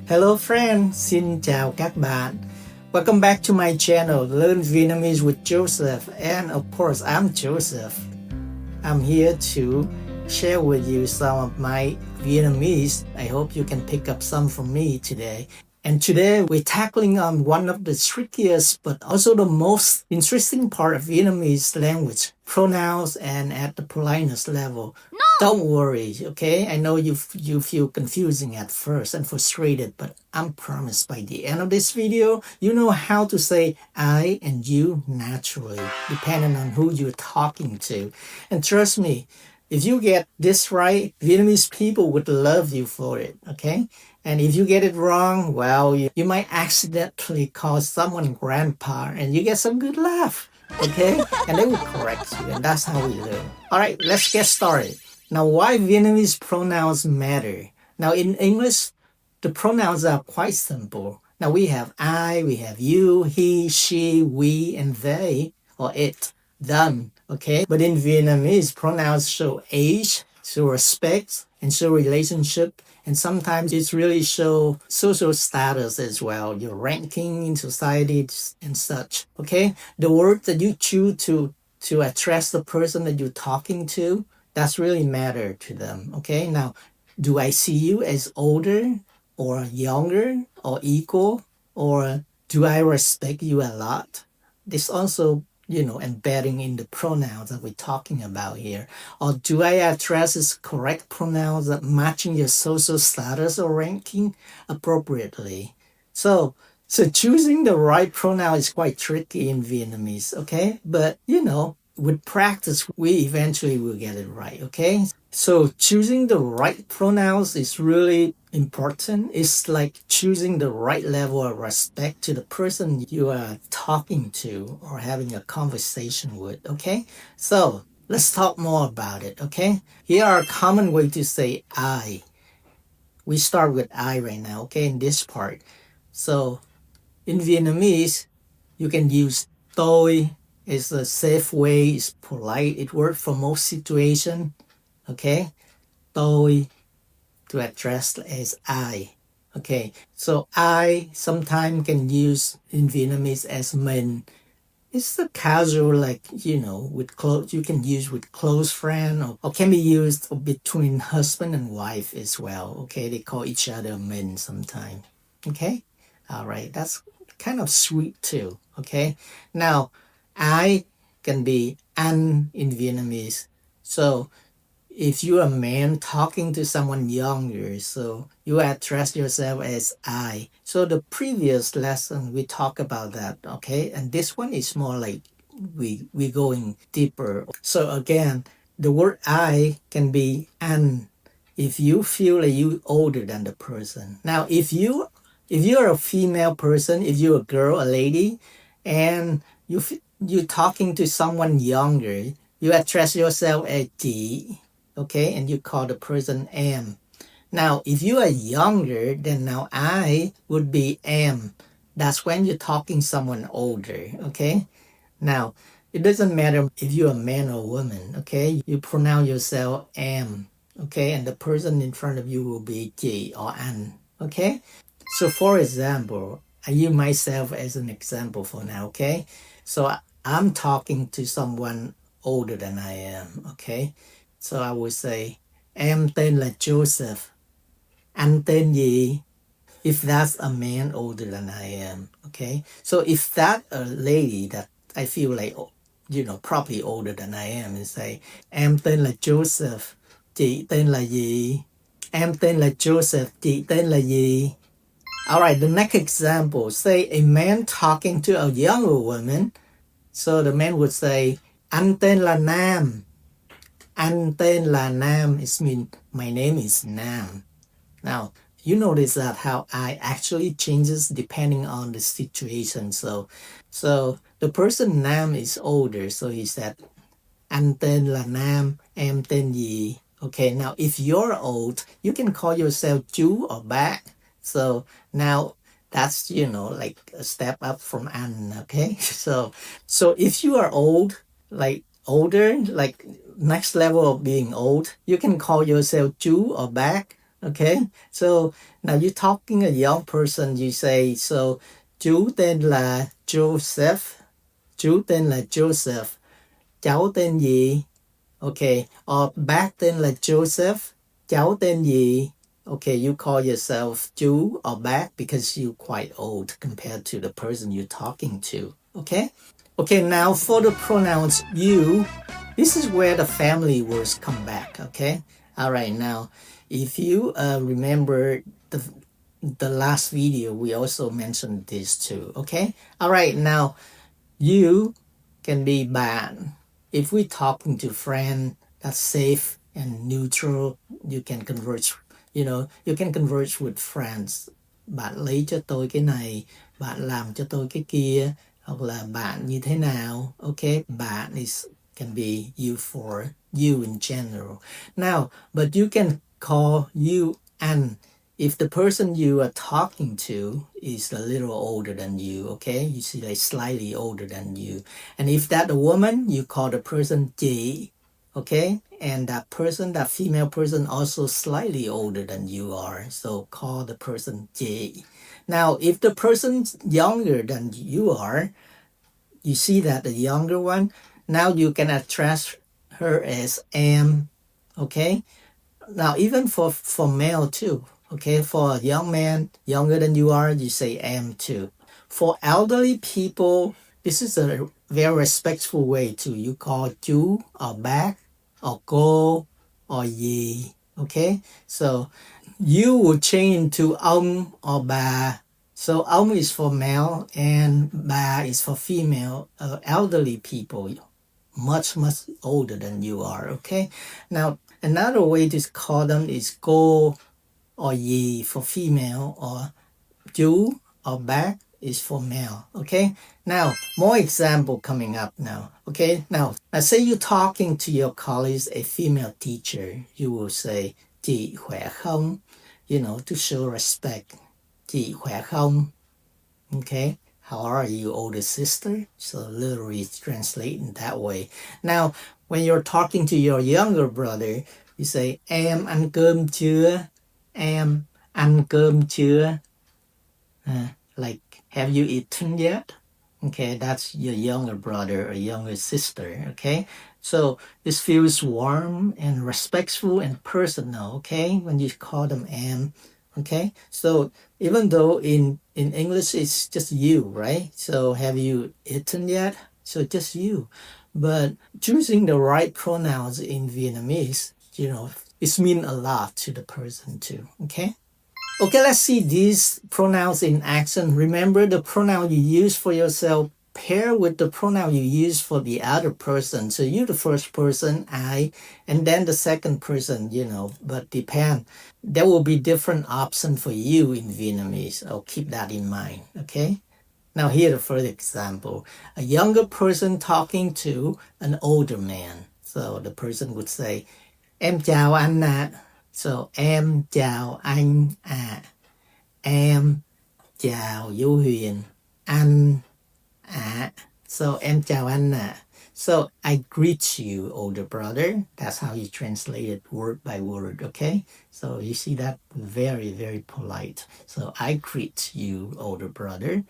Hello friends, xin chào các bạn. Welcome back to my channel, Learn Vietnamese with Joseph. And of course, I'm Joseph. I'm here to share with you some of my Vietnamese. I hope you can pick up some from me today. And today we're tackling on one of the trickiest but also the most interesting part of Vietnamese language, pronouns and at the politeness level. Don't worry, okay? I know you feel confusing at first and frustrated, but I'm promised by the end of this video, you know how to say I and you naturally, depending on who you're talking to. And trust me, if you get this right, Vietnamese people would love you for it, okay? And if you get it wrong, well, you might accidentally call someone grandpa and you get some good laugh, okay? And they will correct you, and that's how we learn. All right, let's get started. Now, why Vietnamese pronouns matter? Now, in English, the pronouns are quite simple. Now, we have I, we have you, he, she, we, and they, or it, them, okay? But in Vietnamese, pronouns show age, show respect, and show relationship. And sometimes it really show social status as well, your ranking in society and such, okay? The word that you choose to address the person that you're talking to, that's really matter to them, okay? Now, do I see you as older or younger or equal? Or do I respect you a lot? This also, embedding in the pronouns that we're talking about here. Or do I address as correct pronouns that matching your social status or ranking appropriately? So choosing the right pronoun is quite tricky in Vietnamese, okay? But, with practice, we eventually will get it right, okay? So choosing the right pronouns is really important. It's like choosing the right level of respect to the person you are talking to or having a conversation with, okay? So let's talk more about it, okay? Here are a common way to say I. We start with I right now, okay, in this part. So in Vietnamese, you can use tôi. It's a safe way, it's polite, it works for most situations, okay? Tôi to address as I, okay? So I sometimes can use in Vietnamese as mình. It's a casual, like, with close, you can use with close friend or can be used between husband and wife as well, okay? They call each other mình sometimes, okay? All right, that's kind of sweet too, okay? Now, I can be anh in Vietnamese. So if you're a man talking to someone younger, so you address yourself as I. So the previous lesson, we talked about that, okay? And this one is more like we going deeper. So again, the word I can be anh if you feel like you older than the person. Now, if you're a female person, if you're a girl, a lady, and you're talking to someone younger, you address yourself as chị, okay, and you call the person em. Now, if you are younger, then now I would be em. That's when you're talking someone older, okay? Now, it doesn't matter if you're a man or woman, okay? You pronounce yourself em, okay? And the person in front of you will be chị or anh, okay? So for example, I use myself as an example for now, okay? So I'm talking to someone older than I am, okay? So I would say, em tên là Joseph. Anh tên gì? If that's a man older than I am, okay? So if that a lady that I feel like, probably older than I am, and say, em tên là Joseph. Chị tên là gì? Em tên là Joseph. Chị tên là gì? All right, the next example, say a man talking to a younger woman. So the man would say, anh tên là Nam. Anh tên là Nam. It means my name is Nam. Now, you notice that how I actually changes depending on the situation. So the person Nam is older. So he said, anh tên là Nam, em tên gì? Okay, now if you're old, you can call yourself chú or bác. So now that's, like a step up from anh, okay? So if you are old, like older, like next level of being old, you can call yourself chú or bác, Okay, so now you're talking a young person, you say, so chú tên là Joseph, chú tên là Joseph, cháu tên gì? Okay, or bác tên là Joseph, cháu tên gì? Okay, you call yourself chú or bác because you're quite old compared to the person you're talking to. Okay? Okay, now for the pronouns you, this is where the family words come back. Okay? All right, now if you remember the last video, we also mentioned this too. Okay? All right, now you can be bạn. If we're talking to friend, that's safe and neutral. You can converse, you can converse with friends. Bạn lấy cho tôi cái này, bạn làm cho tôi cái kia, hoặc là bạn như thế nào. Okay, bạn is can be you for you in general. Now, but you can call you an if the person you are talking to is a little older than you, okay, you see, like slightly older than you, and if that a woman, you call the person chị, okay, and that person, that female person, also slightly older than you are, so call the person chị. Now if the person's younger than you are, you see that the younger one, now you can address her as am, okay. Now even for male too, okay, for a young man younger than you are, you say am too. For elderly people, this is a very respectful way too. You call chú or bác or cô or gì, okay. So you will change to or bà. So is for male and bà is for female, elderly people, much older than you are, okay. Now another way to call them is cô or gì for female, or chú or bác is for male, okay. Now more example coming up now, okay. Now let's say you're talking to your colleagues, a female teacher, you will say chị khỏe không, to show respect. Chị khỏe không, okay. How are you, older sister? So literally translate in that way. Now, when you're talking to your younger brother, you say, em ăn cơm chưa? Em ăn cơm chưa? Like, have you eaten yet? Okay, that's your younger brother or younger sister, okay? So this feels warm and respectful and personal, okay? When you call them am, okay? So even though in English it's just you, right? So have you eaten yet? So just you. But choosing the right pronouns in Vietnamese, it means a lot to the person too, okay? Okay, let's see these pronouns in action. Remember, the pronoun you use for yourself pair with the pronoun you use for the other person. So you're the first person, I, and then the second person, but depend. There will be different options for you in Vietnamese. I'll keep that in mind, okay? Now here the first example. A younger person talking to an older man. So the person would say, em chào anh ạ. So em chào anh ạ. Em chào Vũ Huyền. Anh ạ. So em chào anh ạ. So I greet you, older brother. That's how you translate it word by word, okay? So you see that very, very polite. So I greet you, older brother.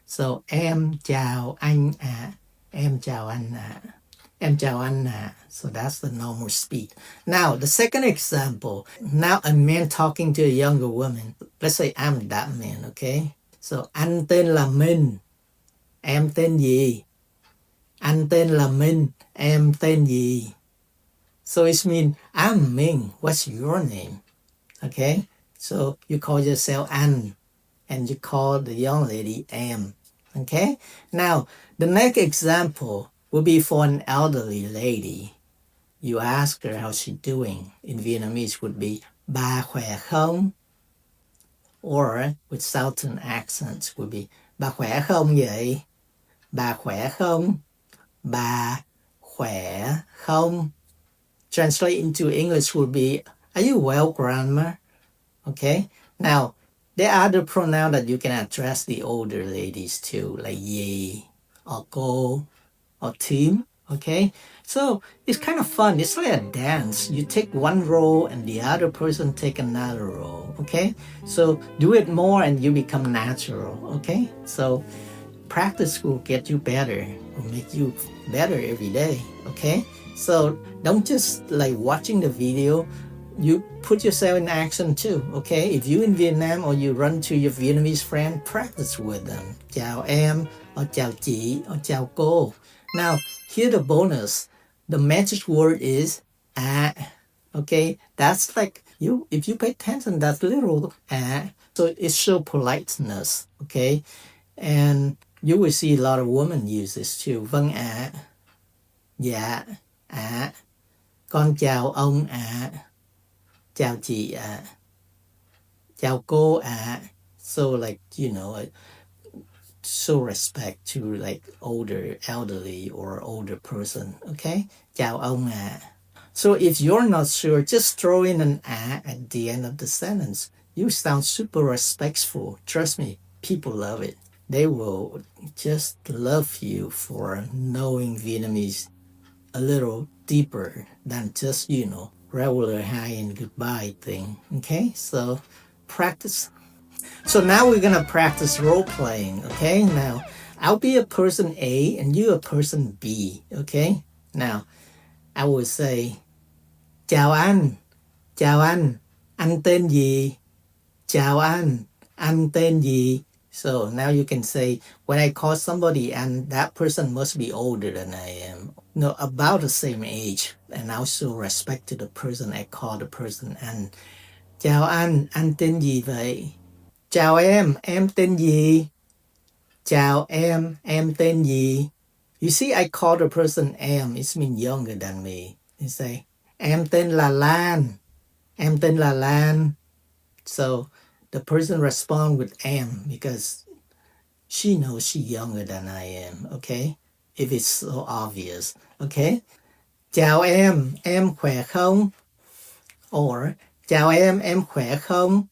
So em chào anh ạ. Em chào anh ạ. Em chào anh ạ. So that's the normal speak. Now, the second example. Now a man talking to a younger woman. Let's say I'm that man, okay? So anh tên là Minh. Em tên gì? Anh tên là Minh. Em tên gì? So it means, I'm Minh. What's your name? Okay? So you call yourself Anh. And you call the young lady Em. Okay? Now, the next example will be for an elderly lady. You ask her how she's doing. In Vietnamese would be bà khỏe không? Or with Southern accents would be bà khỏe không vậy? Bà khỏe không? Bà khỏe không? Translate into English would be, are you well, grandma? Okay? Now, there are other pronouns that you can address the older ladies too, like ye, or go, or team, okay? So it's kind of fun. It's like a dance. You take one role and the other person take another role. Okay, so do it more and you become natural. Okay, so practice will get you better, will make you better every day. Okay, so don't just like watching the video, you put yourself in action too. Okay, if you in Vietnam or you run to your Vietnamese friend, practice with them. Chào em, or chào chị, or chào cô. Now here the bonus, the magic word is à. Okay, that's like you, if you pay attention, that's little à. So it shows politeness. Okay, and you will see a lot of women use this too. Vâng ạ, dạ ạ, con chào ông ạ, chào chị ạ, chào cô ạ. So like, you know, show respect to like older, elderly or older person. Okay, chào ông ạ. So if you're not sure, just throw in an à at the end of the sentence. You sound super respectful. Trust me, people love it. They will just love you for knowing Vietnamese a little deeper than just, you know, regular hi and goodbye thing. Okay, so practice. So now we're gonna practice role playing. Okay, now I'll be a person A and you a person B. Okay, now I will say chào anh tên gì? Chào anh tên gì? So now you can say, when I call somebody and that person must be older than I am, no, about the same age, and I'll show respect to the person I call the person. And chào anh tên gì vậy? Chào em tên gì? Chào em tên gì? You see, I call the person em, it means younger than me. You say, em tên là Lan. So the person respond with am because she knows she's younger than I am. Okay, if it's so obvious. Okay, chào em khỏe không? Or chào em khỏe không?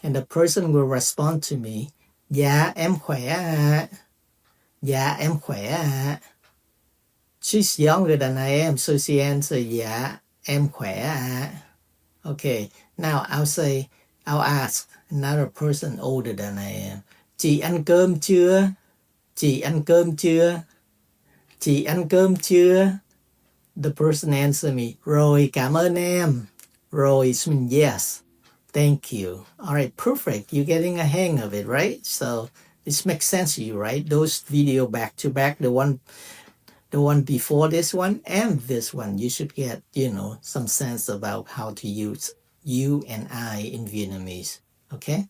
And the person will respond to me, dạ em khỏe ạ. Dạ em khỏe ạ. She's younger than I am, so she answers, dạ em khỏe ạ. Okay, now I'll ask another person older than I am, chị ăn cơm chưa? Chị ăn cơm chưa? Chị ăn cơm chưa? The person answer me, rồi cảm ơn em. Rồi means yes. Thank you. All right, perfect. You're getting a hang of it, right? So this makes sense to you, right? Those video back to back, the one before this one and this one, you should get, you know, some sense about how to use you and I in Vietnamese. Okay?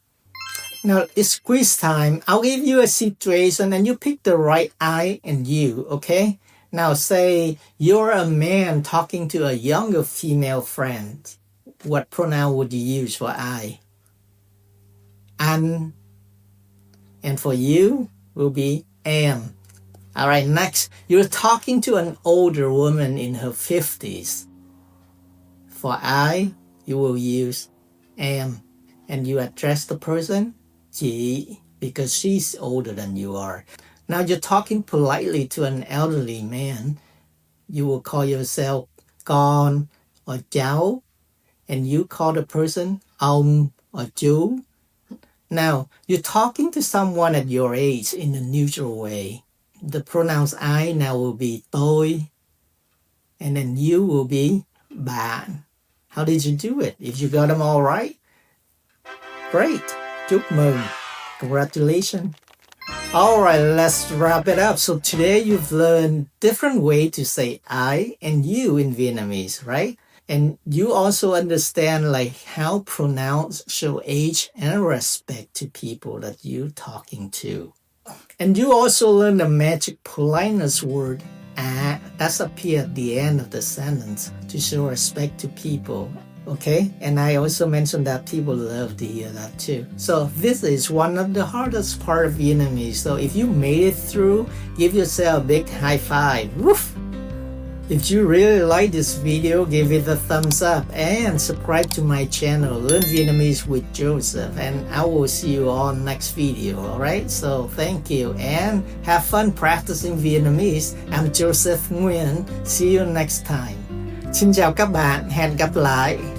Now it's quiz time. I'll give you a situation and you pick the right I and you, okay? Now say you're a man talking to a younger female friend. What pronoun would you use for I? Anh. And for you will be am. All right, next, you're talking to an older woman in her 50s. For I, you will use am. And you address the person, chị, because she's older than you are. Now you're talking politely to an elderly man. You will call yourself con or cháu. And you call the person ông or chú. Now, you're talking to someone at your age in a neutral way. The pronouns I now will be tôi. And then you will be bạn. How did you do it? If you got them all right, great. Chúc mừng. Congratulations. All right, let's wrap it up. So today you've learned different way to say I and you in Vietnamese, right? And you also understand like how pronouns show age and respect to people that you're talking to. And you also learn the magic politeness word à that's appear at the end of the sentence to show respect to people. Okay, and I also mentioned that people love to hear that too. So this is one of the hardest part of Vietnamese. So if you made it through, give yourself a big high five. Woof! If you really like this video, give it a thumbs up and subscribe to my channel, Learn Vietnamese with Joseph, and I will see you on next video, alright? So thank you and have fun practicing Vietnamese. I'm Joseph Nguyen. See you next time. Xin chào các bạn, hẹn gặp lại.